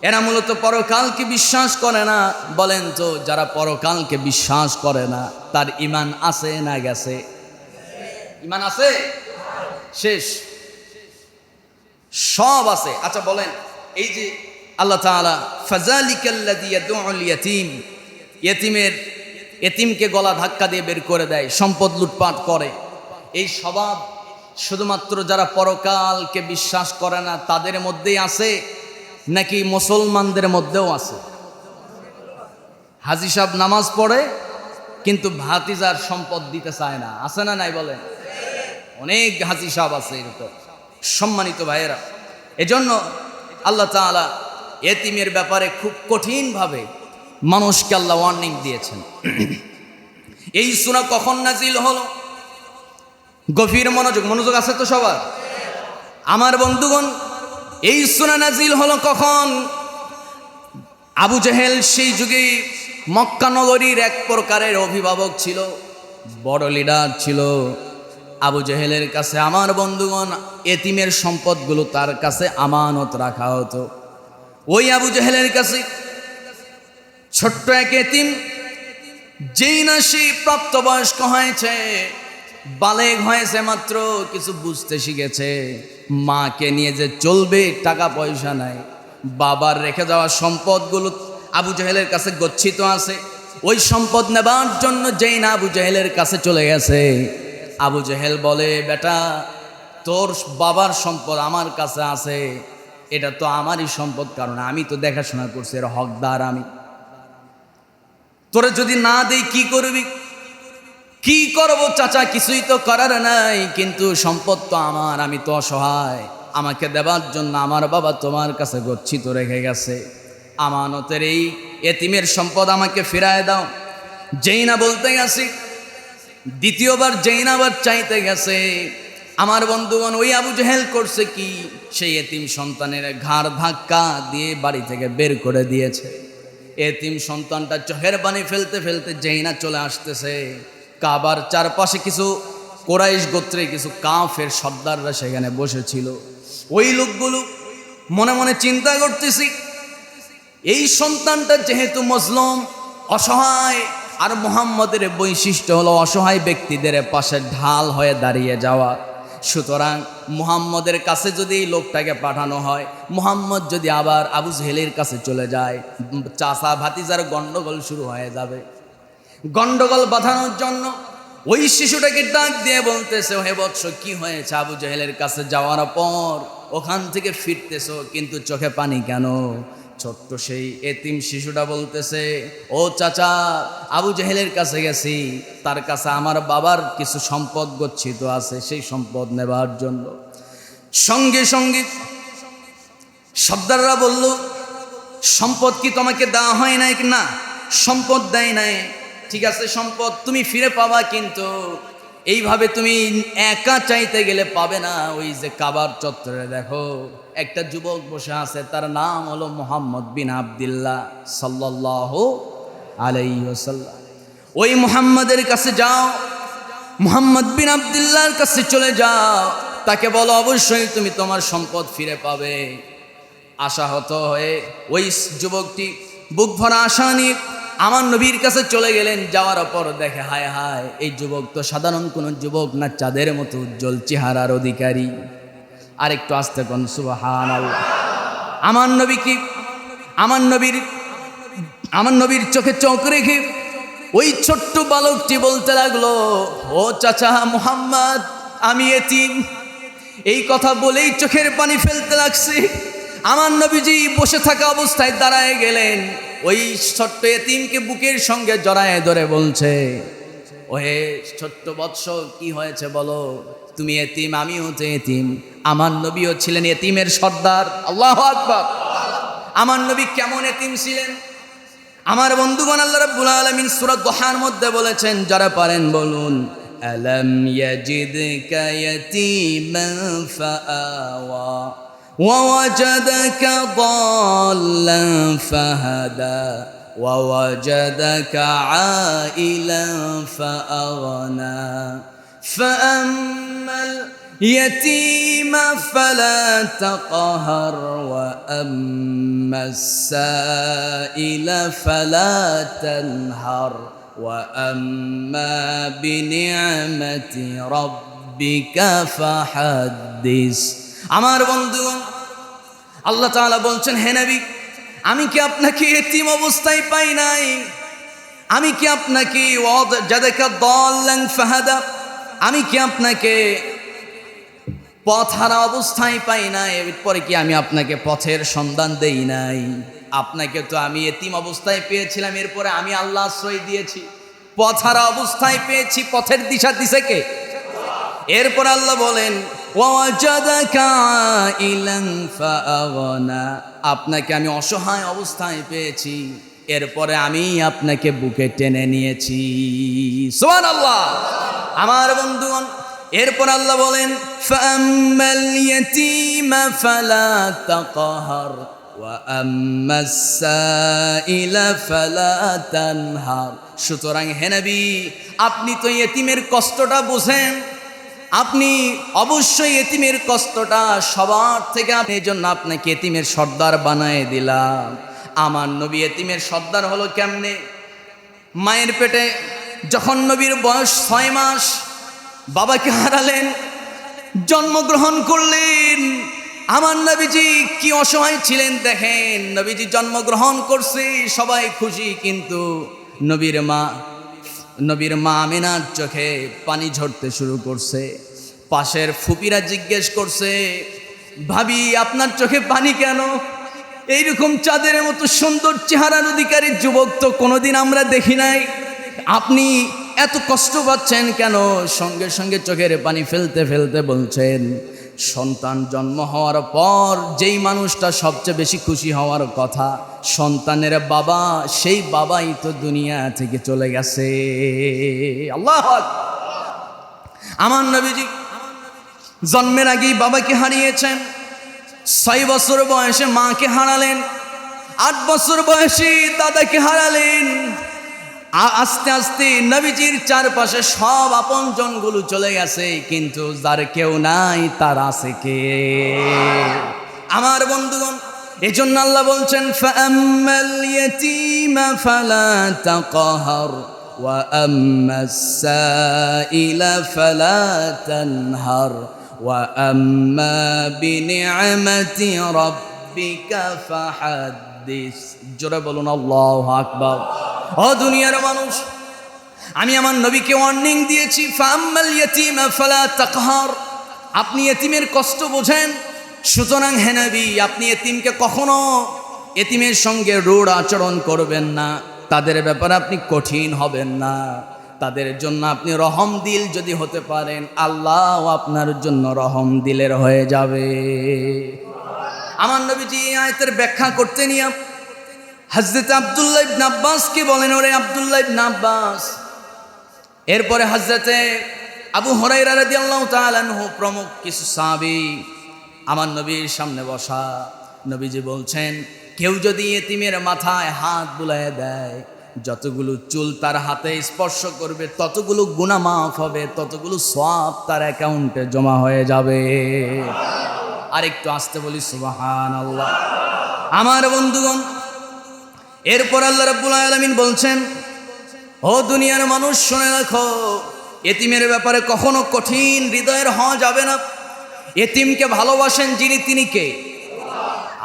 এরা মূলত পরকালকে বিশ্বাস করে না। বলেন তো, যারা পরকালকে বিশ্বাস করে না তার ঈমান আছে না গেছে? ঈমান আছে? শেষ, সব আছে। আচ্ছা বলেন, এই যে আল্লাহ তাআলা ফাযালিকাল্লাযী ইয়াদুউল ইয়াতীম, এতিমকে গলা ধাক্কা দিয়ে বের করে দেয়, সম্পদ লুটপাট করে, এই স্বভাব শুধুমাত্র যারা পরকালকে বিশ্বাস করে না তাদের মধ্যেই আছে নাকি মুসলমানদের মধ্যেও আছে? হাজী সাহেব নামাজ পড়ে কিন্তু ভাতিজার সম্পদ দিতে চায় না, আছে না নাই বলেন? অনেক হাজী সাহেব আছে এরকম। সম্মানিত ভাইয়েরা, এজন্য আল্লাহ তাআলা এতিমের ব্যাপারে খুব কঠিনভাবে মানুষকে আল্লাহ ওয়ার্নিং দিয়েছেন। এই সূরা কখন নাজিল হলো? গভীর মনোযোগ আছে তো সবার? আমার বন্ধুগণ, এই সূরা নাজিল হলো কখন? আবু জেহেল সেই যুগে মক্কা নগরীর এক প্রকারের অভিভাবক ছিল, বড় লিডার ছিল। আবু জেহেলের কাছে আমার বন্ধুগণ এতিমের সম্পদগুলো তার কাছে আমানত রাখা হতো। ওই আবু জেহেলের কাছে ছোট্ট এক এতিম, যেই না সেই প্রাপ্তবয়স্ক হয়েছে, বালেগ হয়েছে মাত্র, কিছু বুঝতে শিখেছে, মাকে নিয়ে যে চলবে টাকা পয়সা নাই, বাবার রেখে যাওয়া সম্পদগুলো আবু জেহেলের কাছে গচ্ছিত আছে। ওই সম্পদ নেবার জন্য যেই না আবু জেহেলের কাছে চলে গেছে, আবু জেহেল বলে, বেটা তোর বাবার সম্পদ আমার কাছে আছে, এটা তো আমারই সম্পদ, কারণ আমি তো দেখাশোনা করছি, এর হকদার আমি। তোরে যদি না দেই কি করবি? কি করবো চাচা, কিছুই তো করার নাই, কিন্তু সম্পদ তো আমার, আমি তো অসহায়, আমাকে দেবার জন্য আমার বাবা তোমার কাছে গচ্ছিত রেখে গেছে, আমানতের এই এতিমের সম্পদ আমাকে ফিরায় দাও। যেই না বলতে গেছি, দ্বিতীয়বার যেই না আবার চাইতে গেছে, আমার বন্ধুগণ ওই আবু জেহেল করছে কি, সেই এতিম সন্তানের ঘাড় ধাক্কা দিয়ে বাড়ি থেকে বের করে দিয়েছে। এতিম সন্তানটা চোখের পানি ফেলতে ফেলতে যেই না চলে আসতেছে, কাবার চারপাশে কিছু কোরাইশ গোত্রে কিছু কাফের সর্দাররা সেখানে বসেছিল। ওই লোকগুলো মনে মনে চিন্তা করতেছি, এই সন্তানটা যেহেতু মজলুম, অসহায়, আর মুহাম্মদের বৈশিষ্ট্য হলো অসহায় ব্যক্তিদের পাশে ঢাল হয়ে দাঁড়িয়ে যাওয়া, সুতরাং মুহাম্মদের কাছে যদি এই লোকটাকে পাঠানো হয়, মুহাম্মদ যদি আবার আবু জেহেলের কাছে চলে যায়, চাচা ভাতিজার গন্ডগোল শুরু হয়ে যাবে। গন্ডগোল বাঁধানোর জন্য ওই শিশুটাকে ডাক দিয়ে বলতেছে, হে বৎস, কি হয়েছে? আবু জেহেলের কাছে যাওয়ার পর ওখান থেকে ফিরতেছো, কিন্তু চোখে পানি কেন? ছোট্ট সেই এতিম শিশুটা বলতেছে, ও চাচা, আবু জেহেলের কাছে গেছি, তার কাছে আমার বাবার কিছু সম্পদ গচ্ছিত আছে, সেই সম্পদ নেবার জন্য। সঙ্গে সঙ্গে সর্দাররা বলল, সম্পদ কি তোমাকে দেওয়া হয় নাই? না, সম্পদ দেয় নাই। ঠিক আছে, সম্পদ তুমি ফিরে পাবা, কিন্তু এইভাবে তুমি একা চাইতে গেলে পাবে না। ওই যে কাবার চত্বরে দেখো একটা যুবক বসে আছে, তার নাম হলো মুহাম্মদ বিন আবদুল্লাহ সাল্লাল্লাহু আলাইহি ওয়াসাল্লাম। ওই মুহাম্মাদের কাছে যাও, মুহাম্মদ বিন আবদুল্লাহর কাছে চলে যাও, তাকে বলো অবশ্যই তুমি তোমার সম্পদ ফিরে পাবে। আশাহত হয়ে ওই যুবকটি বুক ভরা আশা নিয়ে আমার নবীর কাছে চলে গেলেন। যাওয়ার পর দেখে, হায় হায়, এই যুবক তো সাধারণ কোনো যুবক না, চাঁদের মতো উজ্জ্বল চেহারার অধিকারী। আর একটু আস্তে কোন সুবহানাল্লাহ। আমার নবীর চোখে চোখ রেখে ওই ছোট্ট বালকটি বলতে লাগলো, ও চাচা মুহাম্মদ, আমি এতিম। এই কথা বলেই চোখের পানি ফেলতে লাগছে। আমার নবীজি বসে থাকা অবস্থায় দাঁড়ায় গেলেন, ওই ছোট্ট এতিমকে বুকের সঙ্গে জড়ায় ধরে বলছে, ওহে ছোট্ট বৎস, কি হয়েছে বলো? তুমি এতিম, আমিও তো এতিম। আমার নবীও ছিলেন এতিমের সর্দার। আল্লাহু আকবার। আমার নবী কেমন এতিম ছিলেন? আমার বন্ধুগণ, আল্লাহ রাব্বুল আলামিন সূরা দুহার মধ্যে বলেছেন, যারা পারেন বলুন, আলাম ইয়াজিদকা ইয়াতীমান ফাআওয়া ووجدك ضالا فهدى ووجدك عائلا فأغنى فأما اليتيم فلا تقهر وأما السائل فلا تنهر وأما بنعمة ربك فحدث। আমার বন্ধুগণ, আল্লাহ তাআলা বলছেন, হে নবী, আমি কি আপনাকে এতিম অবস্থায় পাই নাই? আমি কি আপনাকে ওয়াজাদাকা দাল্লান ফাহাদা, আমি কি আপনাকে পথহারা অবস্থায় পাই নাই? এরপরে কি আমি আপনাকে পথের সন্ধান দেই নাই? আপনাকে তো আমি এতিম অবস্থায় পেয়েছিলাম, এরপরে আমি আল্লাহ আশ্রয় দিয়েছি। পথহারা অবস্থায় পেয়েছি, পথের দিশা দিছে কে? এরপর আল্লাহ বলেন, ওয়াজাদাকা আইলান ফাআগনা, আপনাকে আমি অসহায় অবস্থায় পেয়েছি, এরপরে আমি আপনাকে বুকে টেনে নিয়েছি। সুবহানাল্লাহ। আমার বন্ধুগণ, এরপর আল্লাহ বলেন, ফাআম্মাল ইয়াতীমা ফালা তাকহার ওয়া আম্মাস সাইলা ফালা তানহার। সুতরাং হে নবী, আপনি তো ইতিমের কষ্টটা বোঝেন, আপনি অবশ্যই এতিমের কষ্টটা সবার থেকে, আপনি এই জন্য আপনাকে এতিমের সর্দার বানায় দিলাম। আমার নবী এতিমের সর্দার হলো কেমনে? মায়ের পেটে যখন নবীর বয়স 6 মাস, বাবাকে হারালেন, জন্মগ্রহণ করলেন। আমার নবীজি কি অসহায় ছিলেন দেখেন। নবীজি জন্মগ্রহণ করছে, সবাই খুশি, কিন্তু নবীর মা আমিনার চোখে পানি ঝরতে শুরু করছে। পাশের ফুপিরা জিজ্ঞেস করছে, ভাবি, আপনার চোখে পানি কেন? এইরকম চাঁদের মতো সুন্দর চেহারার অধিকারী যুবক তো কোনোদিন আমরা দেখি নাই, আপনি এত কষ্ট পাচ্ছেন কেন? সঙ্গে সঙ্গে চোখের পানি ফেলতে ফেলতে বলছেন, সন্তান জন্ম হওয়ার পর যেই মানুষটা সবচেয়ে বেশি খুশি হওয়ার কথা, সন্তানের বাবা, সেই বাবাই তো দুনিয়া থেকে চলে গেছে। আল্লাহু আকবার। আমার নবীজি জন্মের আগেই বাবাকে হারিয়েছেন, 6 বছর বয়সে মাকে হারালেন, 8 বছর বয়সে দাদাকে হারালেন। আস্তে আস্তে নবীজির চারপাশে সব আপনজনগুলো চলে গেছে, কিন্তু যার কেউ নাই তার আছে কে? আমার বন্ধুগণ, এজন্য আল্লাহ বলছেন ফাআম্মাল ইয়াতীমা ফালা তাকহার ওয়া আম্মাস সাইলা ফালা তানহার ওয়া আম্মা বিনি'মাতি রাব্বিকা ফাহাদ্দিস। জোরে বলুন আল্লাহু আকবার। ও দুনিয়ার মানুষ, আমি আমার নবীকে ওয়ার্নিং দিয়েছি, ফাআম্মাল ইয়াতীমা ফালা তাকহার, আপনি এতিমের কষ্ট বোঝেন, সুতরাং হে নবী আপনি এতিমকে কখনো এতিমের সঙ্গে রূঢ় আচরণ করবেন না, তাদের ব্যাপারে আপনি কঠিন হবেন না, তাদের জন্য আপনি রহম দিল যদি হতে পারেন, আল্লাহ আপনার জন্য রহম দিলের হয়ে যাবে। আমার নবীজি এই আয়াতের ব্যাখ্যা করতে নিয়ে হযরত আব্দুল্লাহ ইবনে আব্বাসকে বলেন, ওরে আব্দুল্লাহ ইবনে আব্বাস। এরপরে হযরতে আবু হুরায়রা রাদিয়াল্লাহু তাআলা আনহু প্রমুখ কিছু সাহাবী আমার নবীর সামনে বসা। নবীজি বলছেন, কেউ যদি এতিমের মাথায় হাত বুলায় দেয়, যতগুলো চুল তার হাতে স্পর্শ করবে ততগুলো গুনাহ মাফ হবে, ততগুলো সওয়াব তার অ্যাকাউন্টে জমা হয়ে যাবে। আর একটু আসতে বলি সুবহানাল্লাহ। আমার বন্ধুগণ, এরপর আল্লাহ রাব্বুল আলামিন বলছেন, ও দুনিয়ার মানুষ শুনে রাখো, এতিমের ব্যাপারে কখনো কঠিন হৃদয়ের হওয়া যাবে না। এতিমকে ভালোবাসেন যিনি, তিনি কে?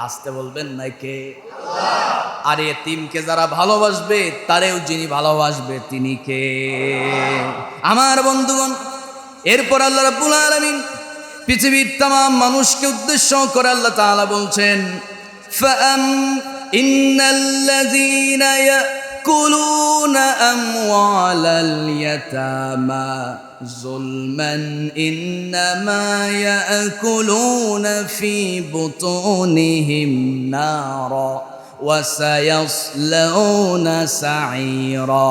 আসতে বলবেন না কে? আর এতিমকে যারা ভালোবাসবে তারেও যিনি ভালোবাসবে তিনি কে? আমার বন্ধুগণ, এরপর আল্লাহ রাব্বুল আলামিন পৃথিবীর तमाम মানুষকে উদ্দেশ্য করে আল্লাহ তাআলা বলছেন, ইন্নাল্লাযীনা ইয়াকুলুনা আমওয়ালাল ইয়াতামা যুলমান ইন্নামা ইয়াকুলুনা ফি বুতুনিহিম নারা ওয়া সায়াসলাউনা সাঈরা।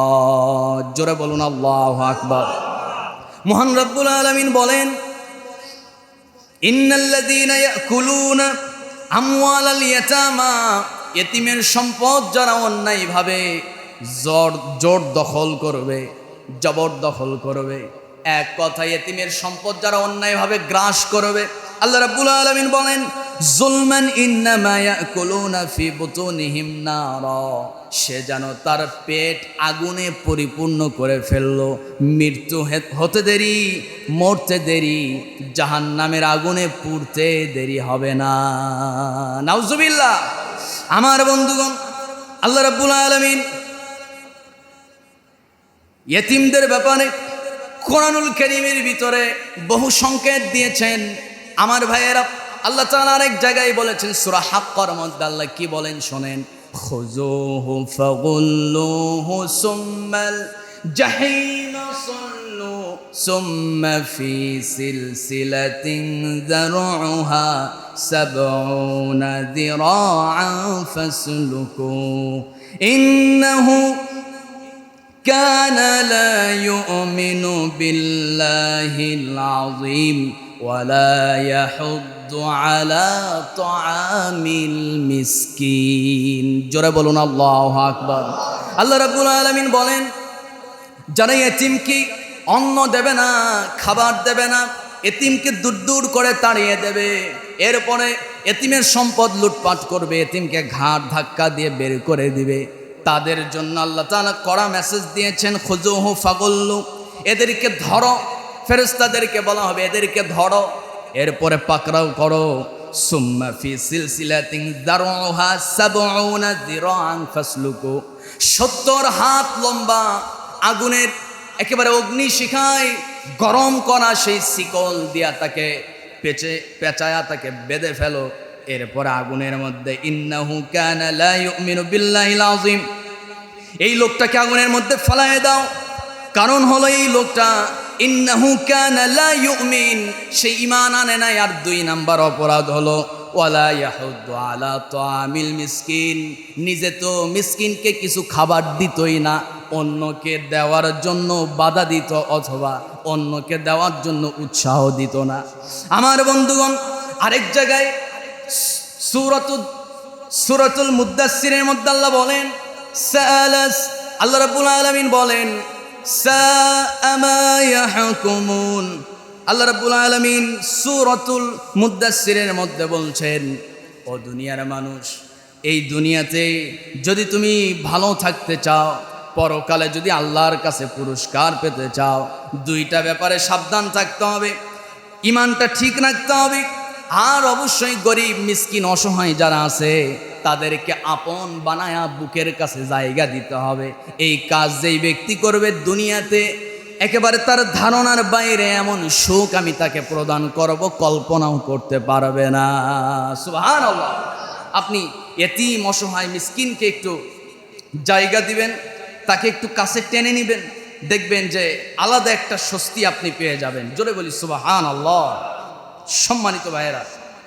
জোরে বলুন আল্লাহু আকবার। মহান রব্বুল আলামিন বলেন, ইন্নাল্লাযীনা ইয়াকুলুনা আমওয়ালাল ইয়াতামা, এতিমের সম্পদ যারা অন্যায়ভাবে জোর দখল করবে, জবরদখল করবে, এক কথায় এতিমের সম্পদ যারা অন্যায়ভাবে গ্রাস করবে, আল্লাহ রাব্বুল আলামিন বলেন, যুলমান ইন্নামা ইয়াকুলুনা ফি বুতুনিহিম নারা, সে যেন তার পেট আগুনে পরিপূর্ণ করে ফেললো, মৃত্যু হতে দেরি, মরতে দেরি, জাহান্নামের আগুনে পুড়তে দেরি হবে না। নাউজুবিল্লাহ। আমার বন্ধুগণ, আল্লাহ রাব্বুল আলামিন ইয়েতিমদের ব্যাপারে কোরআনুল কারীমের ভিতরে বহু সংকেত দিয়েছেন। আমার ভাইয়েরা, আল্লাহ তাআলা আরেক জায়গায় বলেছেন, সূরা হাক্কার মধ্যে আল্লাহ কি বলেন শোনেন, খুযুহু ফাগুল্লুহু সুম্মাল জাহিমা সাল্লু সুম্মা ফি সিলসিলাতিন যারউহা সাবউনা যিরাআন ফাসলুকু ইন্নাহু কানা লা ইউমিনু বিল্লাহিল আযীম ওয়ালা ইয়াহুদ্দু আলা তুআমিল মিসকিন। জোরে বলুন আল্লাহু আকবার। আল্লাহ রাব্বুল আলামিন বলেন, যারা এতিমকে অন্ন দেবে না, খাবার দেবে না, এতিমকে দূর দূর করে তাড়িয়ে দেবে, এরপরে এতিমের সম্পদ লুটপাট করবে, এতিমকে ঘাট ধাক্কা দিয়ে বের করে দিবে, তাদের জন্য আল্লাহ তাআলা কড়া মেসেজ দিয়েছেন, খুযুহু ফাগুল্লু, এদেরকে ধরো। ফেরেশতাদেরকে বলা হবে এদেরকে ধরো, এরপরে পাকড়াও করো। সুম্মা ফি সিলসিলাতিন যারউহা সাবউনা যিরাআন ফাসলুকু, 70 হাত লম্বা আগুনের একেবারে অগ্নিশিখায় গরম করা সেই শিকল দিয়া তাকে পেঁচায়া তাকে বেঁধে ফেলো, এরপরে আগুনের মধ্যে। ইন্নাহু কানা লা ইউমিনু বিল্লাহিল আযীম, এই লোকটাকে আগুনের মধ্যে ফেলায় দাও। কারণ হলো এই লোকটা ইন্নাহু কানা লা ইউমিন, সে ঈমান আনে নাই। আর 2 নাম্বার অপরাধ হলো ওয়ালা ইয়াহুদ্দু আলা তুআমিল মিসকিন, নিজে তো মিসকিনকে কিছু খাবার দিতই না, অন্যকে দেওয়ার জন্য বাধা দিত অথবা অন্যকে দেওয়ার জন্য উৎসাহ দিত না। আমার বন্ধুগণ, আরেক জায়গায় সূরাতুল মুদ্দাসসিরের মধ্যে আল্লাহ বলেন, আল্লাহ রাব্বুল আলামিন বলেন, সাআ মা ইয়াহকুমুন। আল্লাহ রাব্বুল আলামিন সূরাতুল মুদ্দাসসিরের মধ্যে বলছেন, ও দুনিয়ার মানুষ, এই দুনিয়াতে যদি তুমি ভালো থাকতে চাও, পরকালে যদি আল্লাহর কাছে পুরস্কার পেতে চাও, দুইটা ব্যাপারে সাবধান থাকতে হবে। ইমানটা ঠিক রাখতে হবে, আর অবশ্যই গরিব মিসকিন অসহায় যারা আছে তাদেরকে আপন বানায়া বুকের কাছে জায়গা দিতে হবে। এই কাজ যেই ব্যক্তি করবে, দুনিয়াতে একেবারে তার ধারণার বাইরে এমন সুখ আমি তাকে প্রদান করব, কল্পনাও করতে পারবে না। সুবহানাল্লাহ। আপনি এতিম অসহায় মিসকিনকে একটু জায়গা দিবেন, তাকে একটু কাছে টেনে নেবেন, দেখবেন যে আলাদা একটা স্বস্তি আপনি পেয়ে যাবেন। জোরে বলি সুবহানাল্লাহ। সম্মানিত ভাইয়েরা,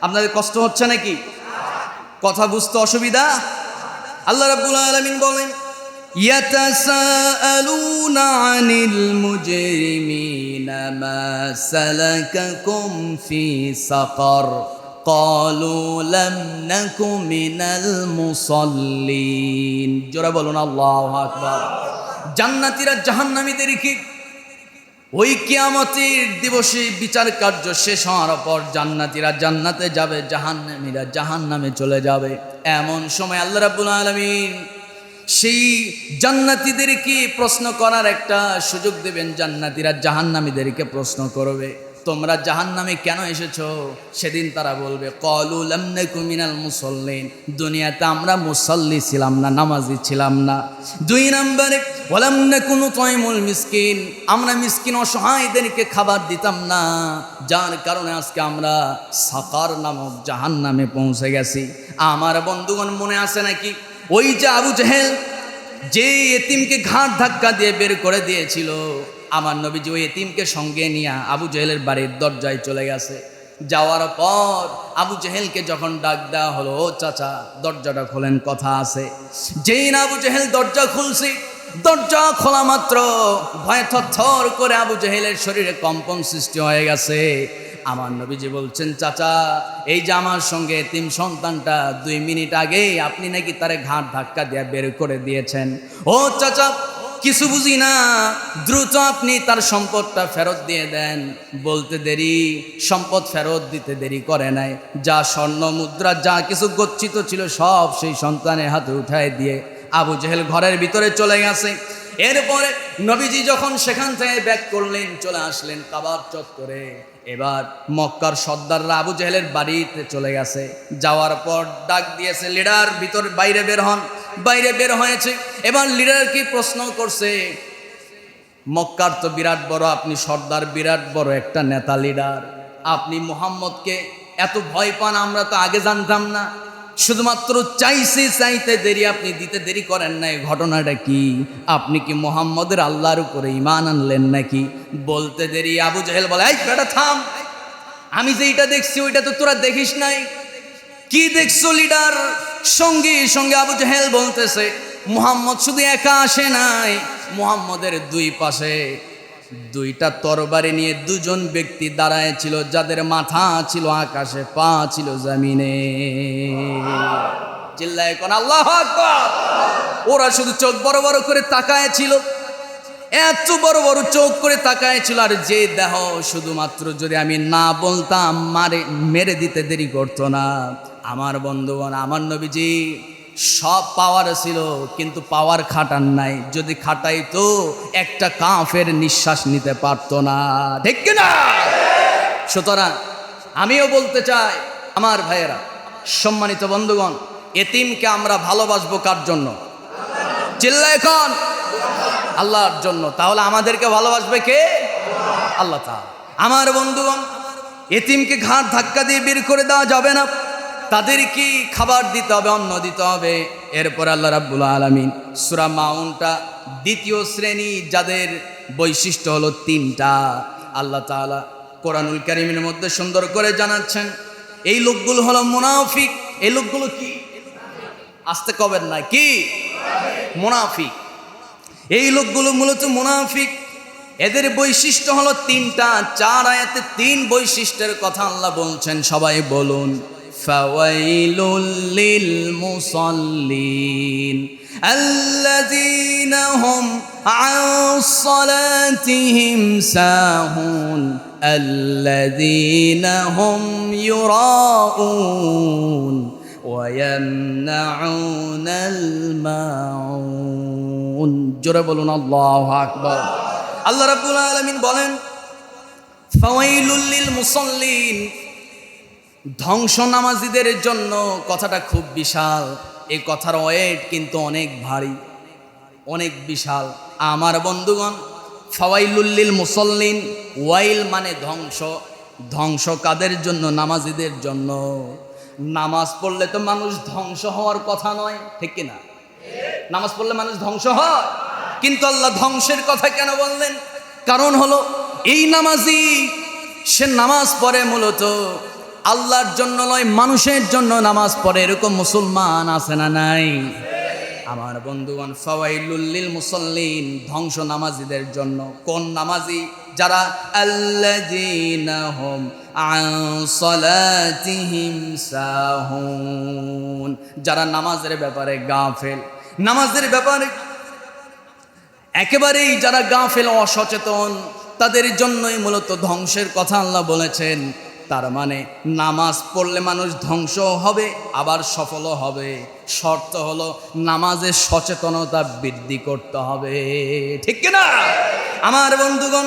আপনাদের কষ্ট হচ্ছে নাকি? কথা বুঝতে অসুবিধা? আল্লাহ রাব্বুল আলামিন বলেন, ইয়াতাসাআলুনা আনিল মুজরিমিনা মা সালাকাকুম ফি সাকার ক্বালু লাম নাকু মিনাল মুসাল্লিন। জোরে বলুন আল্লাহু আকবার। জান্নাতীরা জাহান্নামীদেরকে ওই কিয়ামতের দিবসে বিচার কার্য শেষ হওয়ার পর জান্নাতীরা জান্নাতে যাবে, জাহান্নামীরা জাহান্নামে চলে যাবে। এমন সময় আল্লাহ রাব্বুল আলামিন সেই জান্নাতীদেরকে প্রশ্ন করার একটা সুযোগ দেবেন। জান্নাতীরা জাহান্নামীদেরকে প্রশ্ন করবে, তোমরা জাহান্নামে কেন এসেছো? সেদিন তারা বলবে, ক্বালু লাম নাকু মিনাল মুসাল্লিন, দুনিয়াতে আমরা মুসাল্লি ছিলাম না, নামাজি ছিলাম না। দুই নম্বরে ওয়ালাম নাকু নুতাইমুল মিসকিন, আমরা মিসকিন অসহায়দেরকে খাবার দিতাম না, যার কারণে আজকে আমরা সাকার নামক জাহান্নামে পৌঁছে গেছি। আমার বন্ধুগণ, মনে আছে নাকি ওই যে আবু জেহেল যে এতিমকে ঘাট ধাক্কা দিয়ে বের করে দিয়েছিল, আমার নবীজি ওই এতিমকে সঙ্গে নিয়ে আবু জেহেলের বাড়ির দরজায় চলে গেছে। যাওয়ার পর আবু জেহেলকে যখন ডাক দেওয়া হলো, ও চাচা দরজাটা খোলেন, কথা আছে। যেই না আবু জেহেল দরজা খুলছে, দরজা খোলা মাত্র ভয়ে থরথর করে আবু জেহেলের শরীরে কম্পন সৃষ্টি হয়ে গেছে। আমার নবীজি বলছেন, চাচা এই যে আমার সঙ্গে এতিম সন্তানটা 2 মিনিট আগে আপনি নাকি তারে ঘাট ধাক্কা দিয়ে বের করে দিয়েছেন। ও চাচা কিছু বুঝি না, দ্রুত আপনি তার সম্পদটা ফেরত দিয়ে দেন। বলতে দেরি, সম্পদ ফেরত দিতে দেরি করে নাই। যা স্বর্ণ মুদ্রা যা কিছু গচ্ছিত ছিল সব সেই সন্তানের হাতে উঠায় দিয়ে আবু জেহেল ঘরের ভিতরে চলে গেছে। এরপরে নবীজি যখন সেখান থেকে ব্যাক করলেন, চলে আসলেন কাবার চত্বরে। এবার মক্কার সর্দাররা আবু জেহেলের বাড়িতে চলে গেছে। যাওয়ার পর ডাক দিয়েছে, লিডার ভিতর বাইরে বের হন। বাইরে বের হয়েছে। এবার লিডারকে প্রশ্ন করছে, মক্কার তো বিরাট বড় আপনি সর্দার, বিরাট বড় একটা নেতা লিডার, আপনি মুহাম্মদকে এত ভয় পান, আমরা তো আগে জানতাম না। শুধুমাত্র চাইতে দেরি, আপনি দিতে দেরি করেন নাই, ঘটনাটা কি? আপনি কি মুহাম্মদের আল্লাহর উপরে ঈমান আনলেন নাকি? বলতে দেরি আবু জেহেল বলে, এই বেটা থাম, আমি যেটা দেখছি ওইটা তো তোরা দেখিস নাই। কি দেখছো লিডার? সঙ্গে সঙ্গে আবু জেহেল বলতেছে, মুহাম্মদ শুধু একা আসে নাই, মুহাম্মদের 2 পাশে 2টা তরবারি নিয়ে 2 জন ব্যক্তি দাঁড়ায় ছিল, যাদের মাথা ছিল আকাশে, পা ছিল জমিনে। চিল্লায় কোন আল্লাহু আকবার। ওরা শুধু চোখ বড় বড় করে তাকায় ছিল, এত বড় বড় চোখ করে তাকায় ছিল। আর যে দেহ শুধুমাত্র যদি আমি না বলতাম মেরে দিতে দেরি করতো না। আমার বন্ধুগণ, আমার নবীজি সব পাওয়ার ছিল, কিন্তু পাওয়ার খাটান নাই। যদি খাটাইতো একটা কাফের নিঃশ্বাস নিতে পারতো না, ঠিক কিনা? সুতরাং আমিও বলতে চাই, আমার ভাইয়েরা, সম্মানিত বন্ধুগণ, এতিমকে আমরা ভালোবাসবো কার জন্য? চিল্লায় এখন আল্লাহর জন্য। তাহলে আমাদেরকে ভালোবাসবে কে? আল্লাহ তাআলা। আমার বন্ধুগণ, এতিমকে ঘাট ধাক্কা দিয়ে বের করে দেওয়া যাবে না, তাদেরকে খাবার দিতে হবে, অন্ন দিতে হবে। এরপর আল্লাহ রাব্বুল আলামিন সূরা মাউনটা 2য় শ্রেণী, যাদের বৈশিষ্ট্য হলো 3টা, আল্লাহ তাআলা কোরআনুল কারীমের মধ্যে সুন্দর করে জানাচ্ছেন। এই লোকগুলো হলো মুনাফিক। এই লোকগুলো কি? আসতে কবেন না, কি? মুনাফিক। এই লোকগুলো মূলত মুনাফিক। এদের বৈশিষ্ট্য হলো 3টা। 4 আয়াতে 3 বৈশিষ্ট্যের কথা আল্লাহ বলছেন। সবাই বলুন, ফাওয়াইলুল লিল মুসাল্লিন আল্লাযীনা হুম আন সালাতিহিম সাহুন আল্লাযীনা হুম ইউরাউন ويمنعون الماعون জোরে বলুন আল্লাহু আকবার। আল্লাহ রাব্বুল আলামিন বলেন ফাওয়াইলুল লিল মুসাল্লিন, ধ্বংস নামাজীদের জন্য। কথাটা খুব বিশাল, এই কথার ওয়েট কিন্তু অনেক ভারী, অনেক বিশাল। আমার বন্ধুগণ, ফাওয়াইলুল লিল মুসাল্লিন, ওয়াইল মানে ধ্বংস। ধ্বংস কাদের জন্য? নামাজীদের জন্য। নামাজ পড়লে তো মানুষ ধ্বংস হওয়ার কথা নয়, ঠিক কিনা? নামাজ পড়লে মানুষ ধ্বংস হয়, কিন্তু আল্লাহ ধ্বংসের কথা কেন বললেন? কারণ হলো এই নামাজি সে নামাজ পড়ে মূলত আল্লাহর জন্য নয়, মানুষের জন্য নামাজ পড়ে। এরকম মুসলমান আছে না নাই? আমার বন্ধুগণ, ফাওয়াইলুল লিল মুসাল্লিন, ধ্বংস নামাজীদের জন্য। কোন নামাজি? যারা আল্লাযীনা হুম আন সালাতিহিম সাহুন, যারা নামাজের ব্যাপারে গাফেল, নামাজের ব্যাপারে একেবারেই যারা গাফেল, অসচেতন, তাদের জন্যই মূলত ধ্বংসের কথা আল্লাহ বলেছেন। তার মানে নামাজ পড়লে মানুষ ধ্বংস হবে, আবার সফলও হবে। শর্ত হলো নামাজের সচেতনতা বৃদ্ধি করতে হবে, ঠিক কিনা? আমার বন্ধুগণ,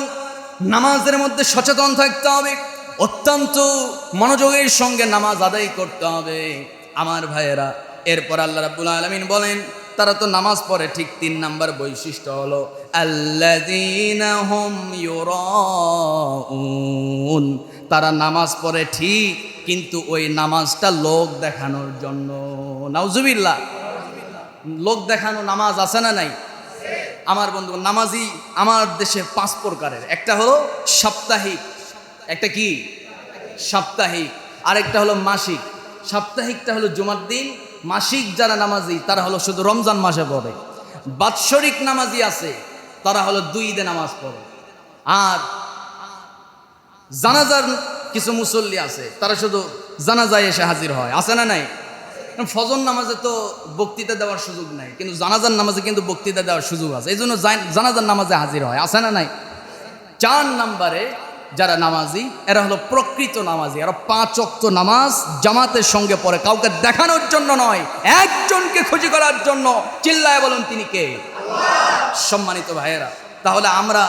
নামাজের মধ্যে সচেতন থাকতে হবে, অত্যন্ত মনোযোগের সঙ্গে নামাজ আদায় করতে হবে আমার ভাইয়েরা। এরপর আল্লাহ রাব্বুল আলামিন বলেন তারা তো নামাজ পড়ে, ঠিক 3 নাম্বার বৈশিষ্ট্য হলো আল্লাযীনা হুম ইউরাউন, তারা নামাজ পড়ে ঠিক, কিন্তু ওই নামাজটা লোক দেখানোর জন্য। নাউজুবিল্লাহ, লোক দেখানো নামাজ আছে না নাই? আমার বন্ধু, নামাজি আমার দেশে 5 প্রকারের। একটা হলো সাপ্তাহিক, একটা কি সাপ্তাহিক, আরেকটা হলো মাসিক। সাপ্তাহিকটা হলো জুমার দিন, মাসিক যারা নামাজি তারা হলো শুধু রমজান মাসে পড়ে। বাৎসরিক নামাজি আছে, তারা হলো 2 ঈদে নামাজ পড়ে। আর জানাজার কিছু মুসল্লি আছে, তারা শুধু জানাজায় এসে হাজির হয়, আছে না নাই? ফজর নামাজে তো বক্তৃতা দেওয়ার সুযোগ নাই, কিন্তু জানাজার নামাজে কিন্তু বক্তৃতা দেওয়ার সুযোগ আছে, এই জন্য জানাজার নামাজে হাজির হয়, আছে না নাই? 4 নম্বরে যারা নামাজি, এরা হলো প্রকৃত নামাজি। এরা 5 ওয়াক্ত নামাজ জামাতের সঙ্গে পড়ে, কাউকে দেখানোর জন্য নয়, একজনকে খুশি করার জন্য। চিল্লায় বলুন তিনি কে? সম্মানিত ভাইয়েরা, তাহলে আমরা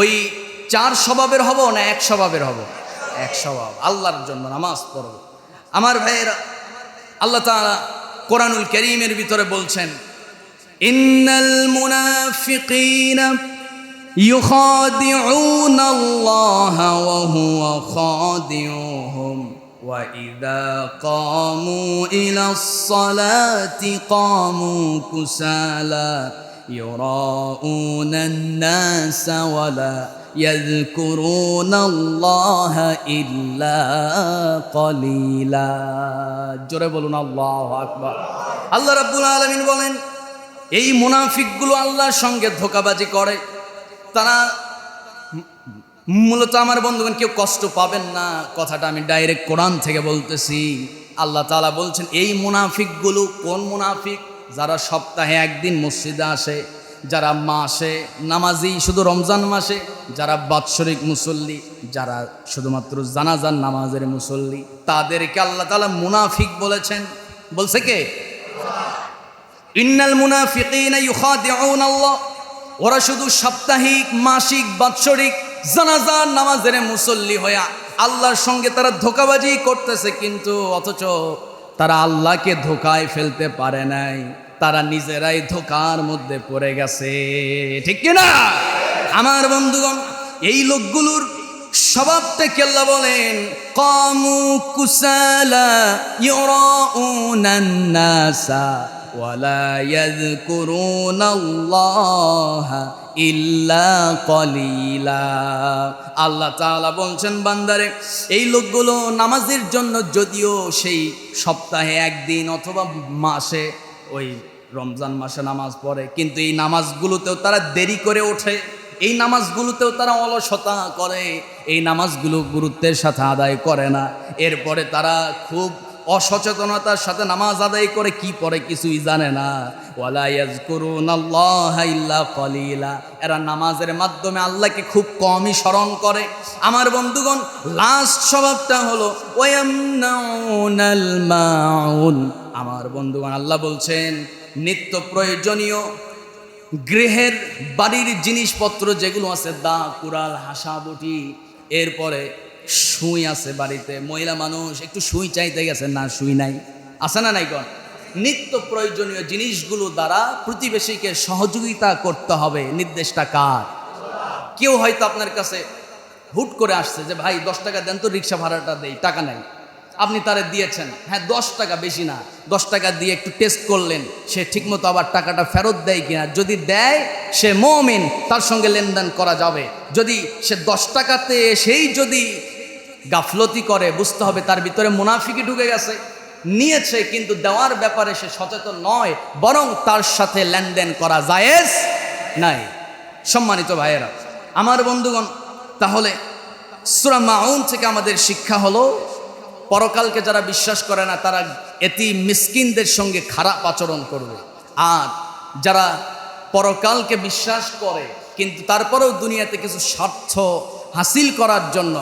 ওই 4 স্বভাবের হব না 1 স্বভাবের হব? 1 স্বভাব, আল্লাহর জন্য নামাজ পড়ব। আমার ভাইয়েরা, আল্লাহ তাআলা কোরআনুল কারীমের ভিতরে বলছেন ইন্নাল মুনাফিকিনা يخادعون الله وهو خادعهم وإذا قاموا إلى الصلاة قاموا كسالى يراءون الناس ولا يذكرون الله إلا قليلا জোরে বলুন আল্লাহু আকবার। আল্লাহ রাব্বুল আলামিন বলেন এই মুনাফিকগুলো আল্লাহর সঙ্গে ধোঁকাবাজি করে। তারা মূলত, আমার বন্ধুগণ, কেউ কষ্ট পাবেন না, কথাটা আমি ডাইরেক্ট কোরআন থেকে বলতেছি। আল্লাহ তাআলা বলছেন এই মুনাফিকগুলো কোন মুনাফিক? যারা সপ্তাহে 1 দিন মসজিদে আসে, যারা মাসে নামাজি শুধু রমজান মাসে, যারা বাৎসরিক মুসল্লি, যারা শুধুমাত্র জানাজার নামাজের মুসল্লি, তাদেরকে আল্লাহ তাআলা মুনাফিক বলেছেন। বলছে কে? ইন্নাল মুনাফিকিনা ইউখাদিউনাল্লাহ, ওরা শুধু সাপ্তাহিক, মাসিক, বাৎসরিক জানাজার নামাজের মুসল্লি হয়ে আল্লাহর সঙ্গে তারা ধোঁকাবাজি করতেছে, কিন্তু অথচ তারা আল্লাহকে ধোঁকায় ফেলতে পারে নাই, তারা নিজেরাই ধোঁকার মধ্যে পড়ে গেছে, ঠিক কিনা? আমার বন্ধুগণ, এই লোকগুলোর স্বভাবটা কি আল্লাহ বলেন কামু কুসালা ইউরাউনান নাসা ওয়ালা ইয়াযকুরুনাল্লাহা ইল্লা কলিলা। আল্লাহ তাআলা বলছেন বান্দারে, এই লোকগুলো নামাজের জন্য যদিও সেই সপ্তাহে 1 দিন অথবা মাসে ওই রমজান মাসে নামাজ পড়ে, কিন্তু এই নামাজগুলোতেও তারা দেরি করে ওঠে, এই নামাজগুলোতেও তারা অলসতা করে, এই নামাজগুলো গুরুত্বের সাথে আদায় করে না। এরপরে তারা খুব অসচেতনতার সাথে নামাজ আদায় করে কি পড়ে কিছুই জানে না। ওয়ালা ইয়াযকুরুনাল্লাহা ইল্লা কলিলা, এরা নামাজের মাধ্যমে আল্লাহকে খুব কমই স্মরণ করে। আমার বন্ধুগণ, লাস্ট স্বভাবটা হলো ওয়ায়ামনাউনাল মাউন। আমার বন্ধুগণ, আল্লাহ বলছেন নিত্য প্রয়োজনীয় গৃহের বাড়ির জিনিসপত্র যেগুলো আছে, দা কুড়াল হাসাবুটি, এরপরে সুই আছে বাড়িতে, মহিলা মানুষ একটু সুই চাইতে গেছে, না সুই নাই, আছে না নাই কোন? নিত্য প্রয়োজনীয় জিনিসগুলো দ্বারা প্রতিবেশীকে সহযোগিতা করতে হবে। নির্দেশটা কার? কেউ হয়তো আপনার কাছে হুট করে আসছে যে ভাই 10 টাকা দেন তো, রিক্সা ভাড়াটা দেই, টাকা নাই। আপনি তারে দিয়েছেন, হ্যাঁ 10 টাকা, বেশি না, 10 টাকা দিয়ে একটু টেস্ট করলেন সে ঠিকমতো আবার টাকাটা ফেরত দেয় কিনা। যদি দেয় সে মুমিন, তার সঙ্গে লেনদেন করা যাবে। যদি সে 10 টাকাতে সেই যদি গাফলতি করে, বুঝতে হবে তার ভিতরে মুনাফিকি ঢুকে গেছে। নিয়েছে কিন্তু দেওয়ার ব্যাপারে সে সচেতন নয়, বরং তার সাথে লেনদেন করা জায়েজ নাই। সম্মানিত ভাইয়েরা, আমার বন্ধুগণ, তাহলে সূরা মাউন থেকে আমাদের শিক্ষা হলো পরকালকে যারা বিশ্বাস করে না তারা এতিম মিসকিনদের সঙ্গে খারাপ আচরণ করবে। আর যারা পরকালকে বিশ্বাস করে কিন্তু তারপরেও দুনিয়াতে কিছু স্বার্থ হাসিল করার জন্য,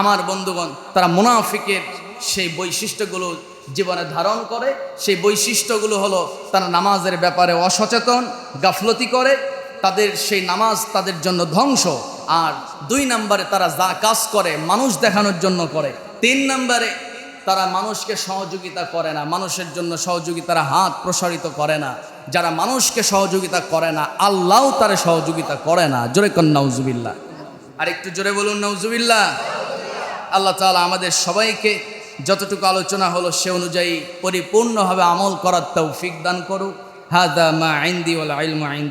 আমার বন্ধুগণ, তারা মুনাফিকের সেই বৈশিষ্ট্যগুলো জীবনে ধারণ করে। সেই বৈশিষ্ট্যগুলো হলো তারা নামাজের ব্যাপারে অসচেতন, গাফলতি করে, তাদের সেই নামাজ তাদের জন্য ধ্বংস। আর 2 নম্বরে তারা যা কাজ করে মানুষ দেখানোর জন্য করে। 3 নম্বরে তারা মানুষকে সহযোগিতা করে না, মানুষের জন্য সহযোগিতার হাত প্রসারিত করে না। যারা মানুষকে সহযোগিতা করে না, আল্লাহও তারা সহযোগিতা করে না। জোরে কন নাউজুবিল্লাহ। আর একটু জোরে বলুন নাউজুবিল্লাহ। আল্লাহ তাআলা আমাদের সবাইকে যতটুকু আলোচনা হলো সে অনুযায়ী পরিপূর্ণভাবে আমল করার তৌফিক দান করুক। হাদা মা ইনদি ওয়াল ইলমু ইনদা।